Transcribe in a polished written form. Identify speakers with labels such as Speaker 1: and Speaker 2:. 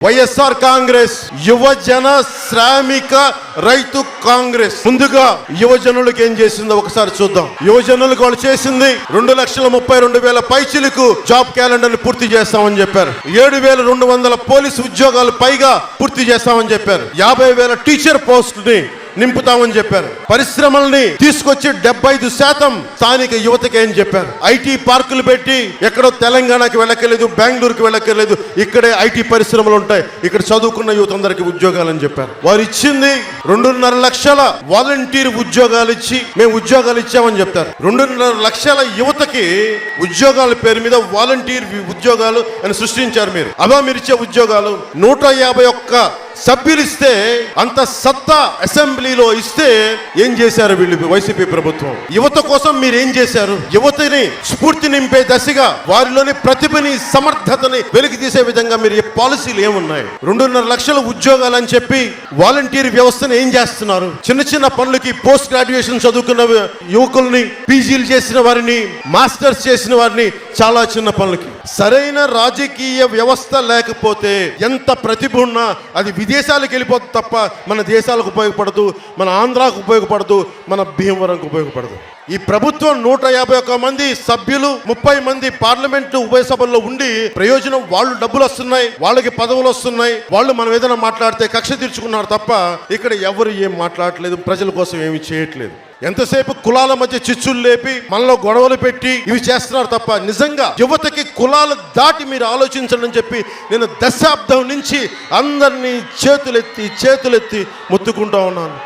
Speaker 1: వైఎస్ఆర్ కాంగ్రెస్ యువజన శ్రామిక రైతు కాంగ్రెస్ ముందుగా యువజనులకు ఏం చేసిందో ఒకసారి చూద్దాం. యువజనులకు వాళ్ళు చేసింది 2,32,000 పైచిలకు జాబ్ క్యాలెండర్ ని పూర్తి చేస్తామని చెప్పారు. 7,200 పోలీసు ఉద్యోగాలు పైగా పూర్తి చేస్తామని చెప్పారు. 50,000 టీచర్ పోస్ట్ ని నింపుతామని చెప్పారు. పరిశ్రమల్ని తీసుకొచ్చి 75% స్థానిక యువతకి ఏం చెప్పారు. ఐటీ పార్కులు పెట్టి ఎక్కడో తెలంగాణకి వెళ్ళక్కర్లేదు, బెంగళూరుకి వెళ్ళక్కర్లేదు, ఇక్కడే ఐటీ పరిశ్రమలు ఉంటాయి, ఇక్కడ చదువుకున్న యువత అందరికి ఉద్యోగాలు అని చెప్పారు. వారు ఇచ్చింది 2.5 లక్షల వాలంటీర్ ఉద్యోగాలు ఇచ్చి మేము ఉద్యోగాలు ఇచ్చామని చెప్తారు. 2.5 లక్షల యువతకి ఉద్యోగాల పేరు మీద వాలంటీర్ ఉద్యోగాలు అని సృష్టించారు. మీరు ఇచ్చే ఉద్యోగాలు 151 సభ్యులు ఇస్తే అంత సత్తా అసెంబ్లీలో ఇస్తే ఏం చేశారు వీళ్ళు వైసీపీ ప్రభుత్వం? యువత కోసం మీరు ఏం చేశారు? యువతని స్ఫూర్తి నింపే దశగా వారిలోని ప్రతిభని సమర్థతని వెలికి తీసే విధంగా మీరు ఏ పాలసీలు ఏమున్నాయి? 2.5 లక్షల ఉద్యోగాలు అని చెప్పి వాలంటీర్ వ్యవస్థను ఏం చేస్తున్నారు? చిన్న చిన్న పనులకి పోస్ట్ గ్రాడ్యుయేషన్ చదువుకున్న యువకుల్ని, పీజీలు చేసిన వారిని, మాస్టర్స్ చేసిన వారిని చాలా చిన్న పనులకి. సరైన రాజకీయ వ్యవస్థ లేకపోతే ఎంత ప్రతిభ ఉన్నా అది విదేశాలకు వెళ్ళిపోతుంది తప్ప మన దేశాలకు ఉపయోగపడదు, మన ఆంధ్రాకు ఉపయోగపడదు, మన భీమవరంకు ఉపయోగపడదు. ఈ ప్రభుత్వం 151 మంది సభ్యులు, 30 మంది పార్లమెంటు ఉభయ సభల్లో ఉండి ప్రయోజనం వాళ్ళు డబ్బులు వస్తున్నాయి, వాళ్ళకి పదవులు వస్తున్నాయి, వాళ్ళు మనం ఏదైనా మాట్లాడితే కక్ష తీర్చుకున్నారు తప్ప ఇక్కడ ఎవరు ఏం మాట్లాడట్లేదు, ప్రజల కోసం ఏమి చేయట్లేదు. ఎంతసేపు కులాల మధ్య చిచ్చులు లేపి మనలో గొడవలు పెట్టి ఇవి చేస్తున్నారు తప్ప నిజంగా యువతకి కులాలు దాటి మీరు ఆలోచించండి అని చెప్పి నేను దశాబ్దం నుంచి అందరినీ చేతులెత్తి మొత్తుకుంటా ఉన్నాను.